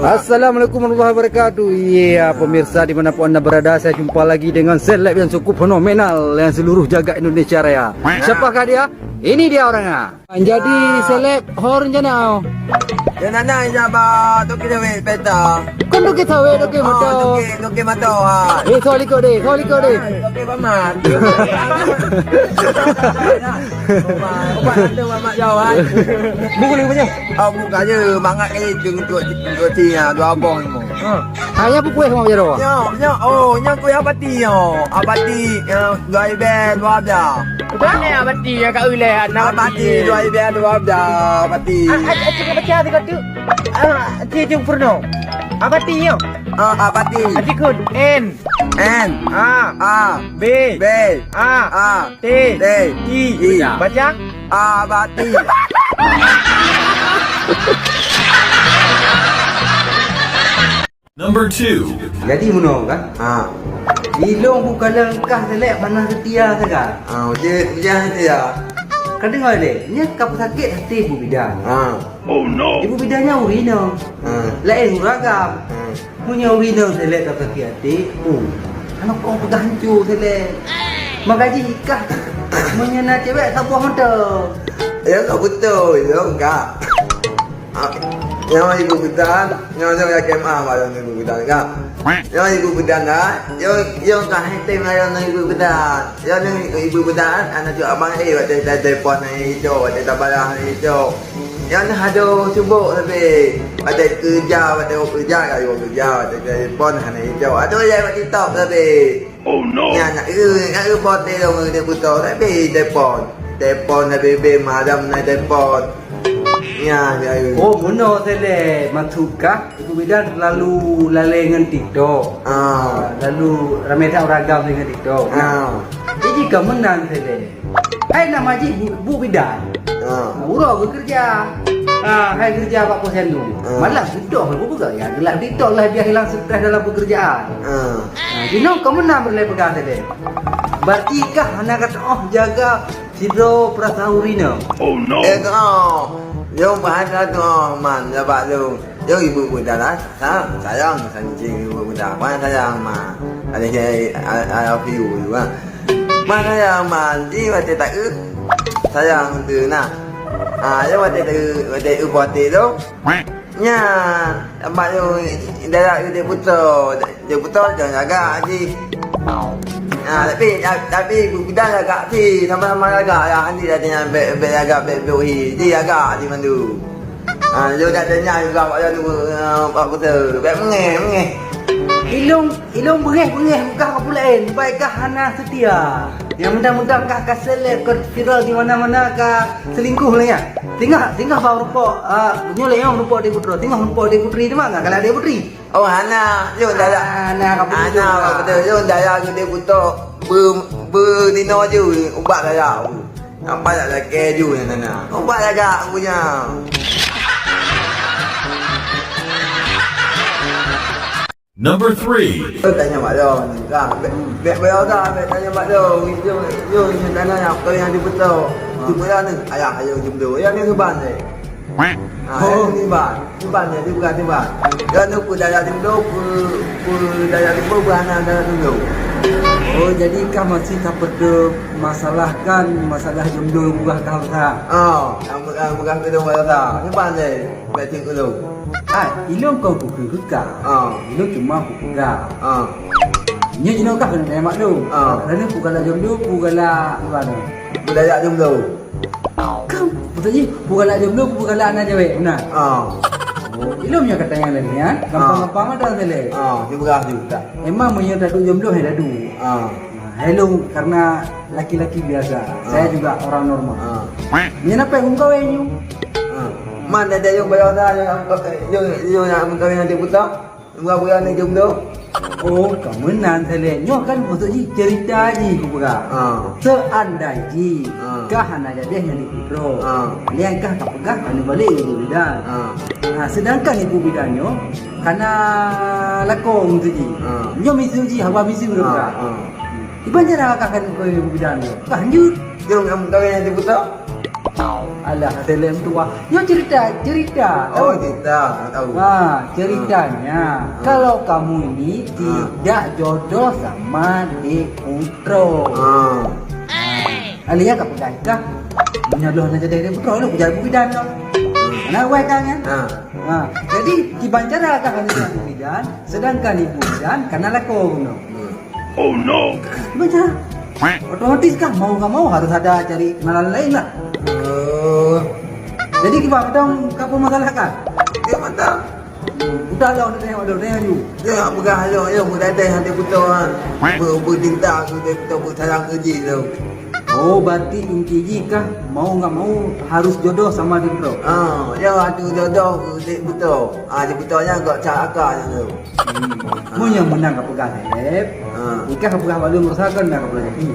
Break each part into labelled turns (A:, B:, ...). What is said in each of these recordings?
A: Assalamualaikum warahmatullahi wabarakatuh. Ya, pemirsa dimanapun anda berada, saya jumpa lagi dengan seleb yang cukup fenomenal yang seluruh jagat Indonesia Raya. Siapakah dia? Ini dia orangnya. Jadi seleb horn jana.
B: Jangan nak jaba toki dewe peta.
A: Kan doke tahu doke moto.
B: Toki mato ha.
A: Soal ikut deh.
B: Toki pamat. Obat ada mamat jauh ha.
A: Buku lagi punya.
B: Oh buka je mangat ni untuk dua abang ni.
A: Hanya buku sama je doa.
B: Nya kuih abati yo. Abati dua iben dua abda.
C: Mana abati yang kat wilayah nak
B: Abati dua iben dua abda. Abati.
C: Cik baca tadi kau tu. Cik Purno. Abati yo.
B: Abati.
C: Atikun N
B: N A
C: B
B: B
C: A T
B: T
C: I. Baca.
B: Abati.
D: Number 2.
A: Jadi muno kan? Ilong bukan langkah seleb mana setia saja.
B: Dia dia.
A: Kan dengar deh, ni kap sakit hati ibu bidan.
D: Oh no.
A: Ibu bidannya urino. Lain uragam. Punya urino seleb kap sakit hati. Anak kau pegang hancur seleb. Magaji ikah. Menyana cewek tak buah mata.
B: Ya tak betul, ya enggak. Yang ibu bedan, yang saya KMA malam ibu bedan enggak. Yang ibu bedan dah, yang kan hati malam ibu bedan. Yang ibu bedan, anak tu abang waktu telefon itu, waktu tabalah itu. Yang ada sibuk tapi waktu kerja waktu telefon itu. Ada yang waktu TikTok tapi.
D: Oh no.
B: Yang nak report dia betul tapi telefon tapi malam naik telefon. Ya.
A: Oh, muno seleb. Matukah ibu bidan lalu lalai dengan TikTok. Lalu ramai tak ragam dengan TikTok. Jadi kamu menang seleb. Hai nama ji bu bidan. Urang bekerja. Hai kerja 4% dulu. Malas duduk aku buka ya. Gelap TikTok lah biar hilang stres dalam pekerjaan. Jino kamu menang berlai pegang seleb. Berarti kah anak kata jaga sidro perasaan urino.
D: Oh no.
B: Yung bahasa tu man dapat tu. Yung ibu muda lah, sayang sancing ibu muda. Mana sayang man. Ada saya view juga. Mana sayang man, di waktu tak sayang tu nak. Yang waktu buat tu. Nya, tempat tu darat dia putar jangan jaga haji. Tapi budak agak si sama-sama agak ya nanti dah tanya agak behi dia agak di mana tu. Dia dah tanya juga pada tu apa tu mengeh.
A: Ilong bengeh bukan apa lain. Baikkah hana setia. Yang mudah-mudahan kah seleb ke viral di mana-mana kah selingkuh lah ya. Tinggal bawa rupa nyolek yang rupa dia putera. Tengok rupa dia puteri di mana kalau dia puteri.
B: Oh Hana, yo dah Hana betul. Yo dah dia butuh berdino je ubat dah. Nampak tak lagi je Nana. Ubat dah punya.
D: Number 3.
B: Tanya Mak Long kan. Bayar dah tanya Mak Long. Yo tanya yang kau yang dibetul. Jumpa ni ayah jumpa tu. Yang ni seban ni. Ni ban ni dia bukan tiban. Dia nak daya timdo daya timdo berana daya timdo.
A: Oh, jadi kah masih tak perlu masalah jodoh buah kau tak?
B: Yang bukan kita berada. Ni ban ni. Betul tu.
A: Ilong kau buku buka. Ilong cuma buku buka. Nya jino kah kena mak lu. Kerana bukanlah jodoh, bukanlah mana.
B: Budaya timdo.
A: Kau betulnya bukanlah jodoh, bukanlah anak cewek, benar? Ilong yang katanya lain ya. Gampang-gampang ada seleb.
B: Dia berah juga.
A: Emang punya dadu jodoh dadu. Hello karena laki-laki biasa. Saya juga orang normal. Kenapa yang kau ini?
B: Mana ada yang bayar dah yang nak kawin nanti putar. Berapa ni jodoh?
A: Oh, kamu nan seleb. Nyo kan betulnya cerita ji ku berah. Seandai ji kah anak jadi yang diputro. Lian kah tak pegang kan balik ibu bidan. Sedangkan ibu bidannya karena lakong tu ji. Nyo misu ji hawa misu berapa? Iban cara akan kau ibu bidan. Lanjut.
B: Jom kawin nanti putar.
A: Alah, seleb tua. Yo cerita.
B: Oh,
A: Tahu?
B: kita tahu.
A: Ceritanya kalau kamu ini tidak jodoh sama Dek Putro. Alia kat pegang kah? Menyaloh nak jadi Dek Putro lu jadi bidan kau. Mana wei kan kan? Jadi di Banjar akan ada bidan, sedangkan ibu bidan kena lakon.
D: Oh no!
A: Macam otomatis kan mau nggak mau harus ada cari kenalan lain lah. Jadi kita dong kapur masalah kan?
B: Dia mantap.
A: Udah lah udah tengok you.
B: Dia pegang halau dia mudah dah hati betul kan. Bertindak tu dia betul bersayang kerja tu.
A: Oh berarti inti jika mau nggak mau harus jodoh sama Dek Putro.
B: Dia ada jodoh dia betul. Dia betulnya kau cak akak tu.
A: Mau yang menang kau pegang seleb. Jika kau pegang balu merasakan dah kau pegang jadi.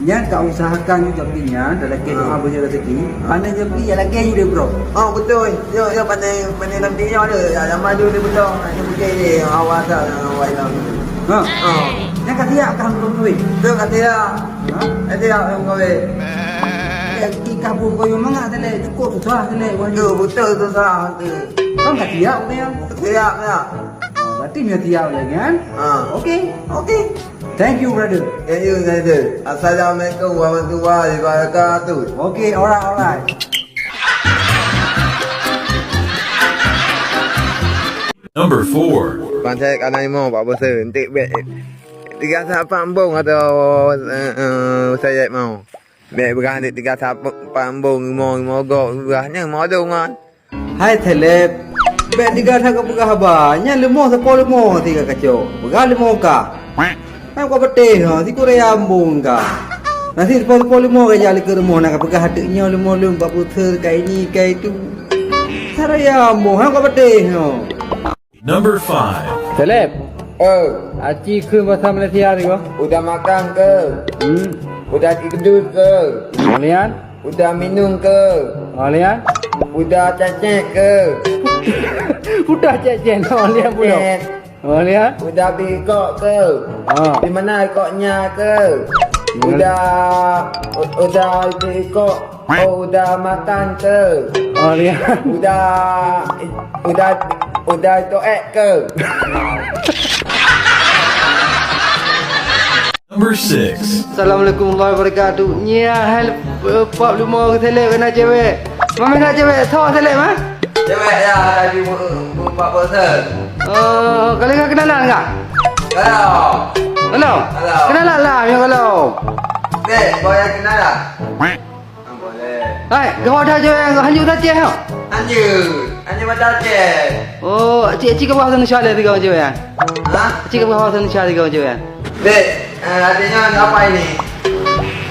A: Yang kau usahakan juga punya dalam doa punya rezeki. Pandai jadi ya lagi you Dek Putro.
B: Betul. Dia pandai nantinya ada. Yang maju dia betul. Dia mungkin dia awal dah awal dah.
A: Yang kata dia akan belum duit.
B: Tu kata dia. Dia yang kahwin.
A: Kita pun kau yang mana seleb cukup susah seleb.
B: Tu betul tu salah tu.
A: Kau nggak tiap dia.
B: Tiap ya.
A: Berarti dia tiap lagi kan? Okey. Thank you brother.
B: You saja. Assalamualaikum warahmatullahi wabarakatuh.
A: Okay, alright.
D: Number 4.
B: Pancai kanan mau pak bos entik bet. Tiga sahabat ambung atau saya mau. Bet berani tiga sahabat ambung mau mogok berahnya mau dong kan.
A: Hai seleb. Bet tiga tak buka habanya lemah sepuluh lemah tiga kacau. Buka lemah ka. Hai kau betih ha, si kau rayambung ka. Nanti sepuluh lemah ke jali ke rumah nak buka hatinya lemah pak putar kai ni kai tu. Sarayambung ha kau betih ha.
D: Number 5.
A: Seleb. Aci ke bahasa Malaysia ni kau?
B: Udah makan ke? Udah tidur ke?
A: Kalian?
B: Udah minum ke?
A: Kalian?
B: Udah cecek ke?
A: Udah cecen kalian pula. Kalian?
B: Udah bikok ke? Di mana ikoknya ke? Udah bikok. Udah makan ke?
A: Kalian?
B: Udah toek ke?
D: Number 6.
A: Assalamualaikum warahmatullahi wabarakatuh. Nya hal pak lumah ke seleb kena cewek. Mama nak cewek tho seleb ah?
B: Cewek ya tadi buat bosan.
A: Kalian kena kenalan enggak?
B: Kalau.
A: Hello. Kenalan lah ya kalau.
B: Dek, boleh kenal tak? Boleh.
A: Hai, kau ada cewek kau hanyu tak cewek?
B: Anjir macam cek.
A: Oh, cik ke bahasa Indonesia dia kau cewek. Cik ke bahasa Indonesia dia kau cewek.
B: Dek, adiknya apa ini?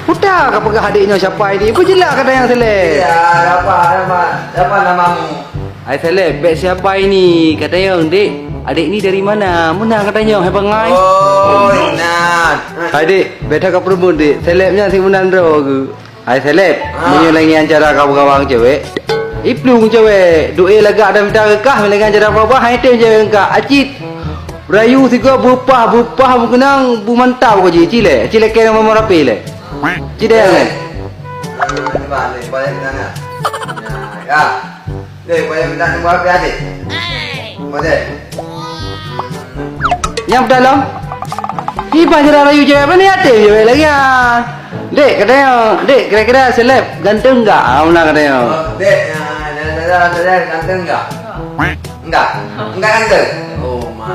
A: Udah kau pegang adiknya siapa ini? Berjelak kata yang seleb.
B: Ya, apa namamu?
A: Hai seleb, bet siapa ini? Kata yang dek, adik ni dari mana? Mana katanya? Hai bangai.
B: Oh, ingat.
A: Hai dek, beta kau perempuan dek. Selebnya si Munandro ke? Hai seleb, menyelengi acara kawan-kawan cewek. Iplung cewek, doa lagak dan minta rekah mengenai acara apa-apa. Hai tem cewek engkau. Acit. Rayu tiga bupah mengenang bu mantau kau je. Cile kena mama rapi le. Cide yang le.
B: Coba ni, boleh tanya. Ya. Dek, boleh minta nombor apa adik? Boleh.
A: Yang dalam. Ni panjara rayu cewek apa ni ada cewek lagi ah. Dek katanya, dek kira-kira seleb ganteng enggak? Mana katanya?
B: Dek, ganteng enggak? Enggak ganteng. Oh my.